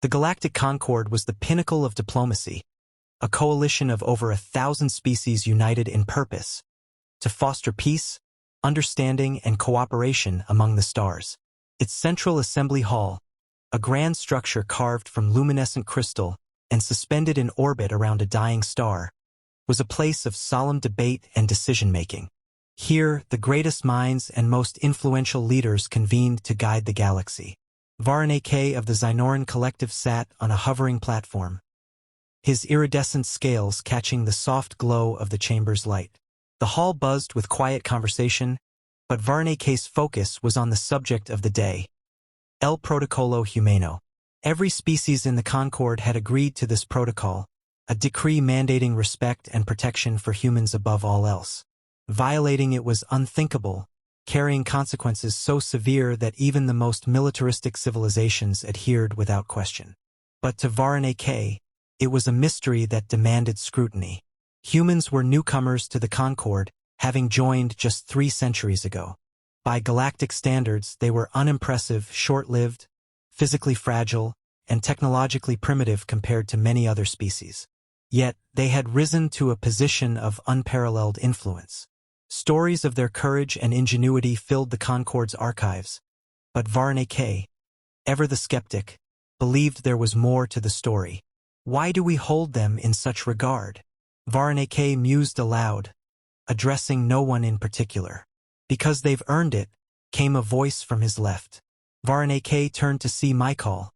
The Galactic Concord was the pinnacle of diplomacy, a coalition of over 1,000 species united in purpose to foster peace, understanding, and cooperation among the stars. Its central assembly hall, a grand structure carved from luminescent crystal and suspended in orbit around a dying star, was a place of solemn debate and decision-making. Here, the greatest minds and most influential leaders convened to guide the galaxy. Varane K of the Xynoran Collective sat on a hovering platform, his iridescent scales catching the soft glow of the chamber's light. The hall buzzed with quiet conversation, but Varane K's focus was on the subject of the day: El Protocolo Humano. Every species in the Concord had agreed to this protocol, a decree mandating respect and protection for humans above all else. Violating it was unthinkable, carrying consequences so severe that even the most militaristic civilizations adhered without question. But to Varane K, it was a mystery that demanded scrutiny. Humans were newcomers to the Concord, having joined just 3 centuries ago. By galactic standards, they were unimpressive, short-lived, physically fragile, and technologically primitive compared to many other species. Yet, they had risen to a position of unparalleled influence. Stories of their courage and ingenuity filled the Concord's archives, but Varane K, ever the skeptic, believed there was more to the story. Why do we hold them in such regard? Varane K mused aloud, addressing no one in particular. Because they've earned it, came a voice from his left. Varane K turned to see Michael,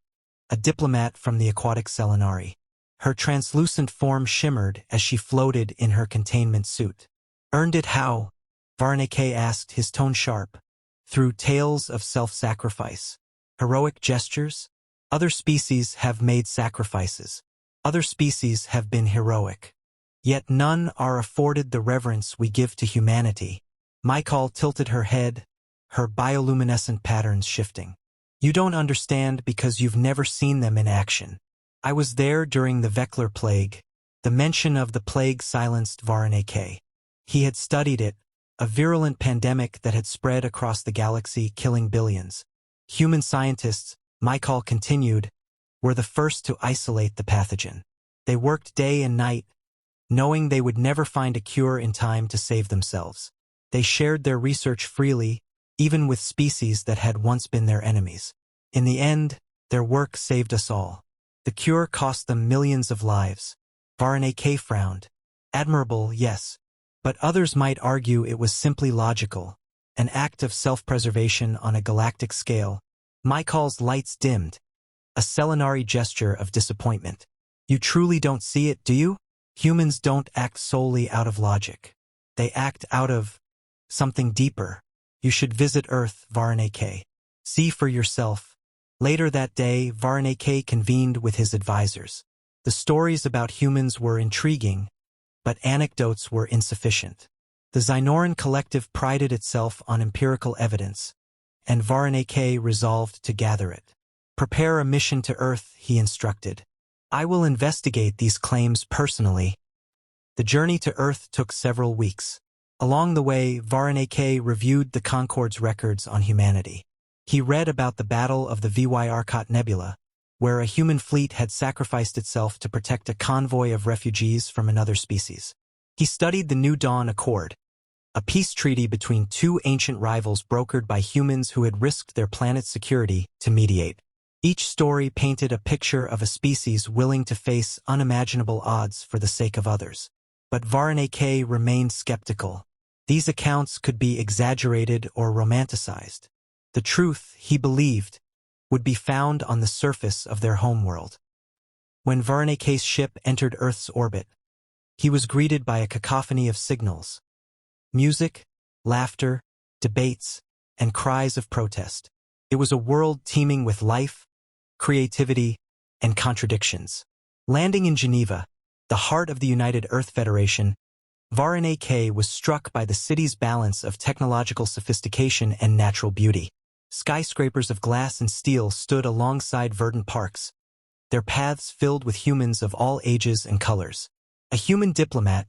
a diplomat from the aquatic Selenari. Her translucent form shimmered as she floated in her containment suit. Earned it how? Varane K asked, his tone sharp. Through tales of self-sacrifice. Heroic gestures? Other species have made sacrifices. Other species have been heroic. Yet none are afforded the reverence we give to humanity. Michael tilted her head, her bioluminescent patterns shifting. You don't understand because you've never seen them in action. I was there during the Vekler plague. The mention of the plague silenced Varane K. He had studied it, a virulent pandemic that had spread across the galaxy, killing billions. Human scientists, Michael continued, were the first to isolate the pathogen. They worked day and night, knowing they would never find a cure in time to save themselves. They shared their research freely, even with species that had once been their enemies. In the end, their work saved us all. The cure cost them millions of lives. Varane K frowned. Admirable, yes. But others might argue it was simply logical, an act of self-preservation on a galactic scale. Michael's lights dimmed, a Selenari gesture of disappointment. You truly don't see it, do you? Humans don't act solely out of logic. They act out of something deeper. You should visit Earth, Varane K. See for yourself. Later that day, Varane K convened with his advisors. The stories about humans were intriguing, but anecdotes were insufficient. The Xynoran Collective prided itself on empirical evidence, and Varane K resolved to gather it. Prepare a mission to Earth, he instructed. I will investigate these claims personally. The journey to Earth took several weeks. Along the way, Varane K reviewed the Concord's records on humanity. He read about the Battle of the VY Arcot Nebula, where a human fleet had sacrificed itself to protect a convoy of refugees from another species. He studied the New Dawn Accord, a peace treaty between 2 ancient rivals brokered by humans who had risked their planet's security to mediate. Each story painted a picture of a species willing to face unimaginable odds for the sake of others. But Varane K remained skeptical. These accounts could be exaggerated or romanticized. The truth, he believed, would be found on the surface of their homeworld. When Varane K's ship entered Earth's orbit, he was greeted by a cacophony of signals. Music, laughter, debates, and cries of protest. It was a world teeming with life, creativity, and contradictions. Landing in Geneva, the heart of the United Earth Federation, Varane K was struck by the city's balance of technological sophistication and natural beauty. Skyscrapers of glass and steel stood alongside verdant parks, their paths filled with humans of all ages and colors. A human diplomat,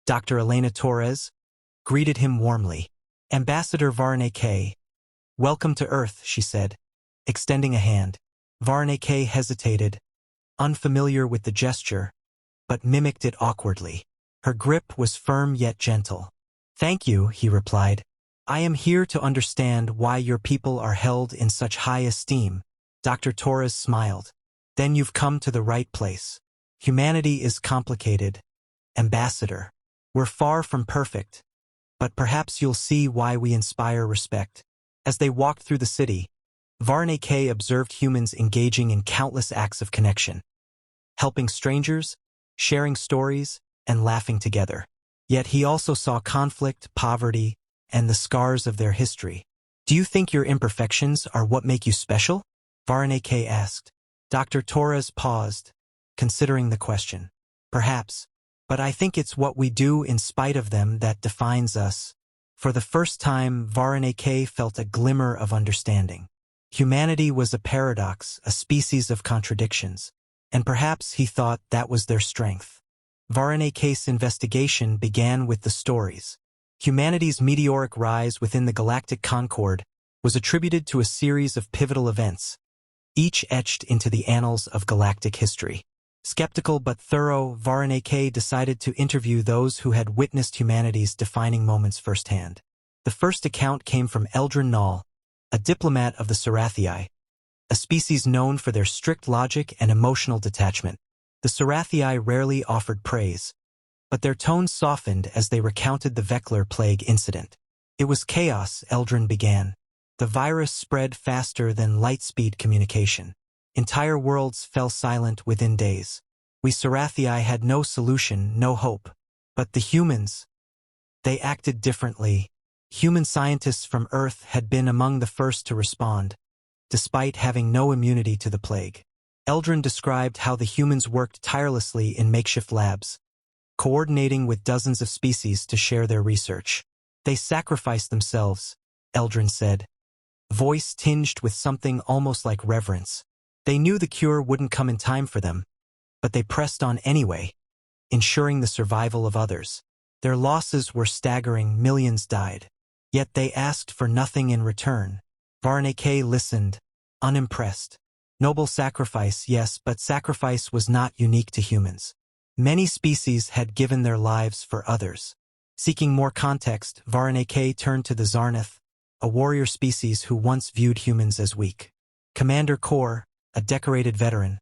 Dr. Elena Torres, greeted him warmly. Ambassador Varane K, welcome to Earth, she said, extending a hand. Varney hesitated, unfamiliar with the gesture, but mimicked it awkwardly. Her grip was firm yet gentle. "Thank you," he replied. "I am here to understand why your people are held in such high esteem." Dr. Torres smiled. "Then you've come to the right place. Humanity is complicated, Ambassador. We're far from perfect, but perhaps you'll see why we inspire respect." As they walked through the city, Varney observed humans engaging in countless acts of connection, helping strangers, sharing stories, and laughing together. Yet he also saw conflict, poverty, and the scars of their history. "Do you think your imperfections are what make you special?" Varney asked. Dr. Torres paused, considering the question. "Perhaps, but I think it's what we do in spite of them that defines us." For the first time, Varney felt a glimmer of understanding. Humanity was a paradox, a species of contradictions, and perhaps he thought that was their strength. Varney's investigation began with the stories. Humanity's meteoric rise within the galactic concord was attributed to a series of pivotal events, each etched into the annals of galactic history. Skeptical but thorough, Varney decided to interview those who had witnessed humanity's defining moments firsthand. The first account came from Eldrin Null, a diplomat of the Sarathii, a species known for their strict logic and emotional detachment. The Sarathii rarely offered praise, but their tones softened as they recounted the Vekler plague incident. "It was chaos," Eldrin began. "The virus spread faster than light-speed communication. Entire worlds fell silent within days. We Sarathii had no solution, no hope. But the humans, they acted differently. Human scientists from Earth had been among the first to respond, despite having no immunity to the plague." Eldrin described how the humans worked tirelessly in makeshift labs, coordinating with dozens of species to share their research. "They sacrificed themselves," Eldrin said, voice tinged with something almost like reverence. "They knew the cure wouldn't come in time for them, but they pressed on anyway, ensuring the survival of others. Their losses were staggering, millions died. Yet they asked for nothing in return." Varney listened, unimpressed. Noble sacrifice, yes, but sacrifice was not unique to humans. Many species had given their lives for others. Seeking more context, Varney turned to the Zarnath, a warrior species who once viewed humans as weak. Commander Kor, a decorated veteran,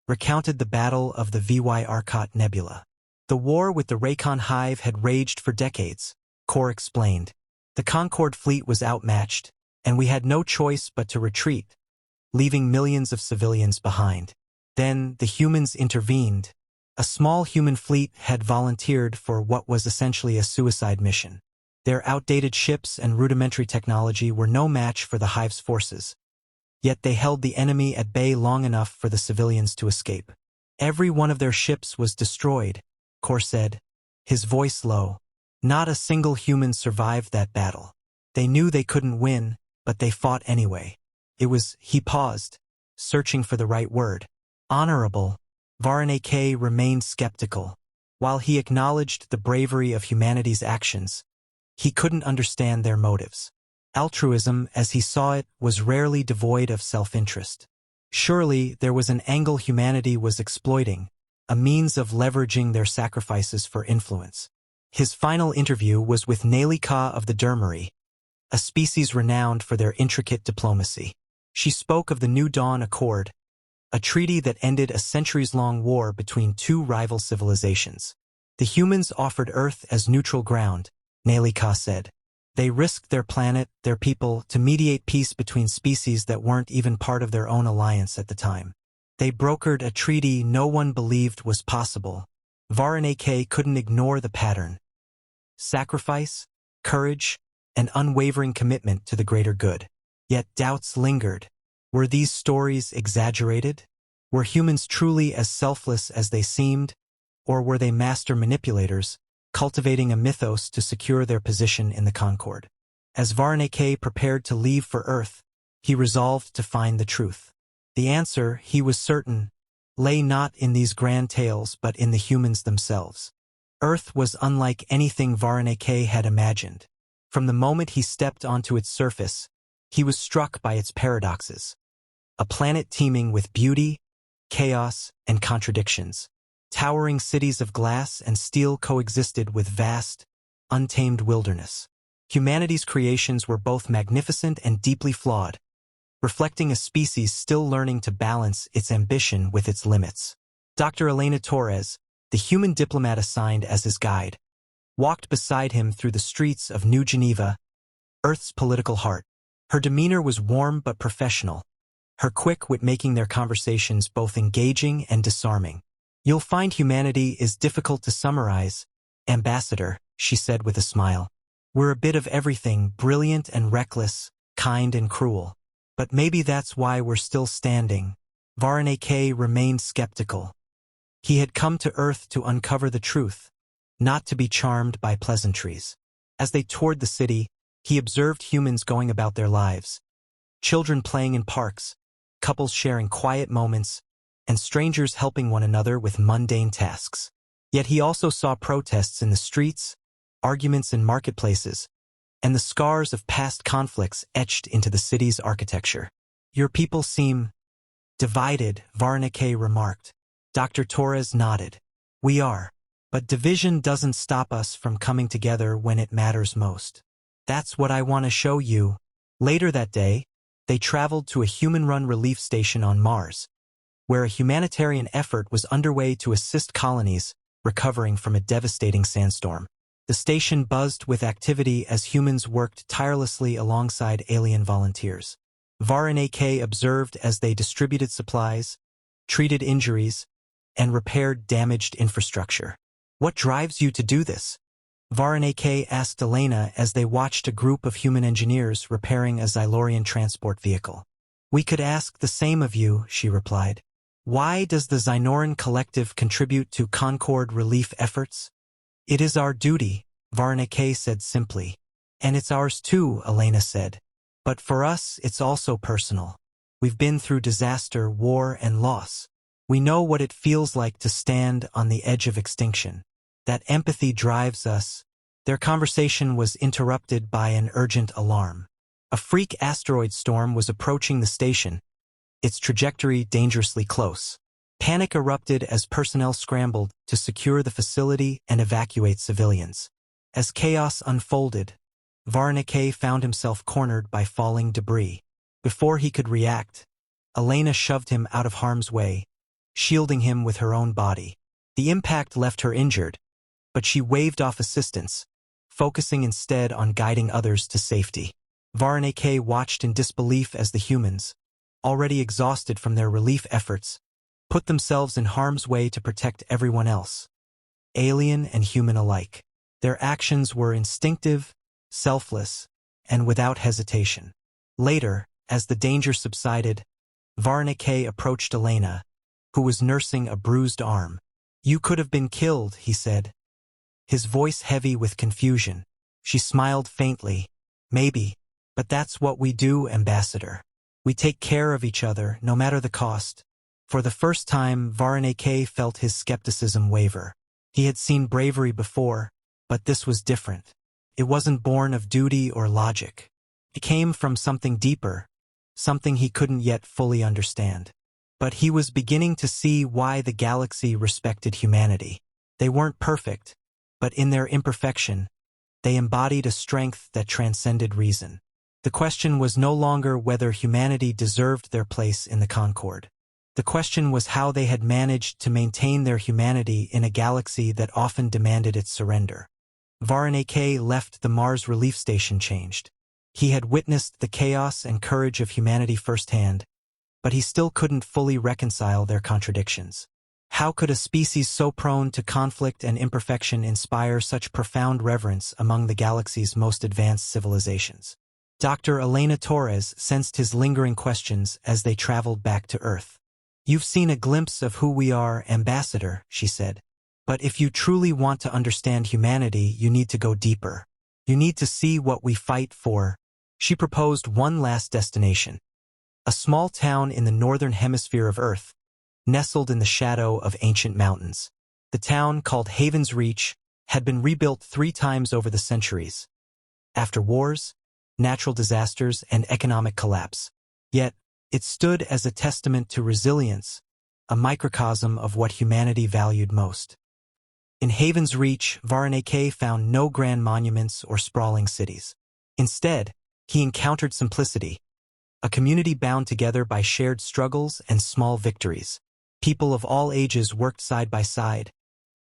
recounted the battle of the VY Arcot Nebula. "The war with the Raycon Hive had raged for decades," Kor explained. "The Concord fleet was outmatched, and we had no choice but to retreat, leaving millions of civilians behind. Then the humans intervened. A small human fleet had volunteered for what was essentially a suicide mission. Their outdated ships and rudimentary technology were no match for the Hive's forces. Yet they held the enemy at bay long enough for the civilians to escape. Every one of their ships was destroyed," Kor said, his voice low. "Not a single human survived that battle. They knew they couldn't win, but they fought anyway. It was," he paused, searching for the right word, "honorable." Varney remained skeptical. While he acknowledged the bravery of humanity's actions, he couldn't understand their motives. Altruism, as he saw it, was rarely devoid of self-interest. Surely there was an angle humanity was exploiting, a means of leveraging their sacrifices for influence. His final interview was with Nalika of the Dermary, a species renowned for their intricate diplomacy. She spoke of the New Dawn Accord, a treaty that ended a centuries-long war between two rival civilizations. "The humans offered Earth as neutral ground," Nalika said. "They risked their planet, their people, to mediate peace between species that weren't even part of their own alliance at the time. They brokered a treaty no one believed was possible." Varney couldn't ignore the pattern. Sacrifice, courage, and unwavering commitment to the greater good. Yet doubts lingered. Were these stories exaggerated? Were humans truly as selfless as they seemed? Or were they master manipulators, cultivating a mythos to secure their position in the Concord? As Varney prepared to leave for Earth, he resolved to find the truth. The answer, he was certain, lay not in these grand tales but in the humans themselves. Earth was unlike anything Varney had imagined. From the moment he stepped onto its surface, he was struck by its paradoxes. a planet teeming with beauty, chaos, and contradictions. Towering cities of glass and steel coexisted with vast, untamed wilderness. Humanity's creations were both magnificent and deeply flawed, reflecting a species still learning to balance its ambition with its limits. Dr. Elena Torres, the human diplomat assigned as his guide, walked beside him through the streets of New Geneva, Earth's political heart. Her demeanor was warm but professional, her quick wit making their conversations both engaging and disarming. "You'll find humanity is difficult to summarize, Ambassador," she said with a smile. "We're a bit of everything, brilliant and reckless, kind and cruel. But maybe that's why we're still standing." Varanake remained skeptical. He had come to Earth to uncover the truth, not to be charmed by pleasantries. As they toured the city, he observed humans going about their lives. Children playing in parks, couples sharing quiet moments, and strangers helping one another with mundane tasks. Yet he also saw protests in the streets, arguments in marketplaces, and the scars of past conflicts etched into the city's architecture. "Your people seem divided," Varanake remarked. Dr. Torres nodded. "We are. But division doesn't stop us from coming together when it matters most. That's what I want to show you." Later that day, they traveled to a human-run relief station on Mars, where a humanitarian effort was underway to assist colonies recovering from a devastating sandstorm. The station buzzed with activity as humans worked tirelessly alongside alien volunteers. Varanake observed as they distributed supplies, treated injuries, and repaired damaged infrastructure. "What drives you to do this?" Varanake asked Elena as they watched a group of human engineers repairing a Xylorian transport vehicle. "We could ask the same of you," she replied. "Why does the Xynoran Collective contribute to Concord relief efforts?" "It is our duty," Varanake said simply. "And it's ours too," Elena said. "But for us, it's also personal. We've been through disaster, war, and loss. We know what it feels like to stand on the edge of extinction. That empathy drives us." Their conversation was interrupted by an urgent alarm. A freak asteroid storm was approaching the station, its trajectory dangerously close. Panic erupted as personnel scrambled to secure the facility and evacuate civilians. As chaos unfolded, Varanake found himself cornered by falling debris. Before he could react, Elena shoved him out of harm's way, shielding him with her own body. The impact left her injured, but she waved off assistance, focusing instead on guiding others to safety. Varanake watched in disbelief as the humans, already exhausted from their relief efforts, put themselves in harm's way to protect everyone else, alien and human alike. Their actions were instinctive, selfless, and without hesitation. Later, as the danger subsided, Varanake approached Elena, who was nursing a bruised arm. "You could have been killed," he said, his voice heavy with confusion. She smiled faintly. "Maybe, but that's what we do, Ambassador. We take care of each other, no matter the cost." For the first time, Varanake felt his skepticism waver. He had seen bravery before, but this was different. It wasn't born of duty or logic. It came from something deeper, something he couldn't yet fully understand. But he was beginning to see why the galaxy respected humanity. They weren't perfect, but in their imperfection, they embodied a strength that transcended reason. The question was no longer whether humanity deserved their place in the Concord. The question was how they had managed to maintain their humanity in a galaxy that often demanded its surrender. Varanake left the Mars relief station changed. He had witnessed the chaos and courage of humanity firsthand, but he still couldn't fully reconcile their contradictions. How could a species so prone to conflict and imperfection inspire such profound reverence among the galaxy's most advanced civilizations? Dr. Elena Torres sensed his lingering questions as they traveled back to Earth. "You've seen a glimpse of who we are, Ambassador," she said. "But if you truly want to understand humanity, you need to go deeper. You need to see what we fight for." She proposed one last destination, a small town in the northern hemisphere of Earth, nestled in the shadow of ancient mountains. The town, called Haven's Reach, had been rebuilt 3 times over the centuries, after wars, natural disasters, and economic collapse. Yet, It stood as a testament to resilience, a microcosm of what humanity valued most. In Haven's Reach, Varanake found no grand monuments or sprawling cities. Instead, he encountered simplicity, a community bound together by shared struggles and small victories. People of all ages worked side by side,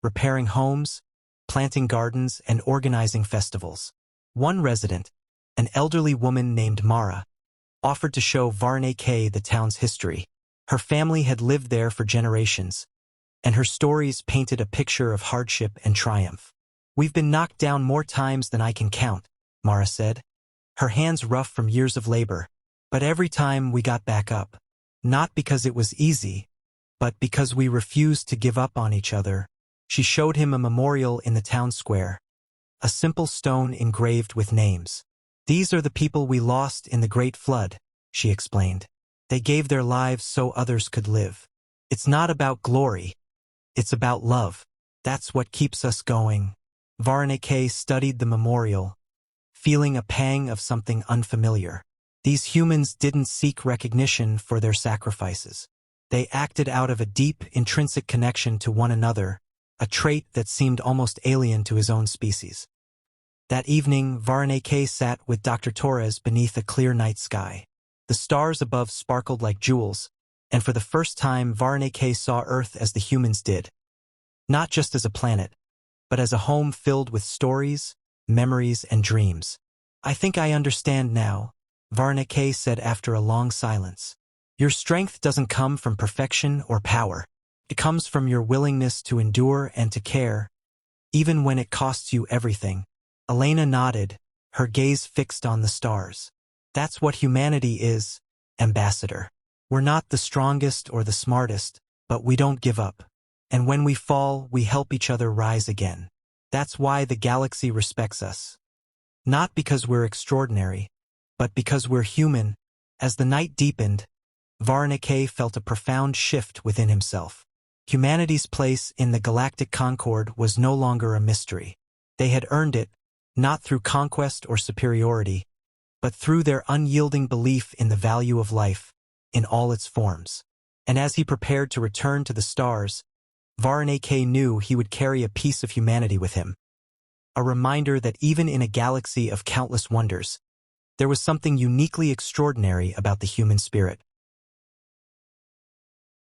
repairing homes, planting gardens, and organizing festivals. One resident, an elderly woman named Mara, offered to show Varanake the town's history. Her family had lived there for generations, and her stories painted a picture of hardship and triumph. "We've been knocked down more times than I can count," Mara said, her hands rough from years of labor. "But every time we got back up. Not because it was easy, but because we refused to give up on each other." She showed him a memorial in the town square, a simple stone engraved with names. "These are the people we lost in the Great Flood," she explained. "They gave their lives so others could live. It's not about glory. It's about love. That's what keeps us going." Varanake studied the memorial, feeling a pang of something unfamiliar. These humans didn't seek recognition for their sacrifices. They acted out of a deep, intrinsic connection to one another, a trait that seemed almost alien to his own species. That evening, Varanake sat with Dr. Torres beneath a clear night sky. The stars above sparkled like jewels, and for the first time Varanake saw Earth as the humans did. Not just as a planet, but as a home filled with stories, memories, and dreams. "I think I understand now," Varanake said after a long silence. "Your strength doesn't come from perfection or power. It comes from your willingness to endure and to care, even when it costs you everything." Elena nodded, her gaze fixed on the stars. "That's what humanity is, Ambassador. We're not the strongest or the smartest, but we don't give up. And when we fall, we help each other rise again. That's why the galaxy respects us. Not because we're extraordinary, but because we're human." As the night deepened, Varanake felt a profound shift within himself. Humanity's place in the galactic concord was no longer a mystery. They had earned it, not through conquest or superiority, but through their unyielding belief in the value of life, in all its forms. And as he prepared to return to the stars, Varanake knew he would carry a piece of humanity with him. A reminder that even in a galaxy of countless wonders, there was something uniquely extraordinary about the human spirit.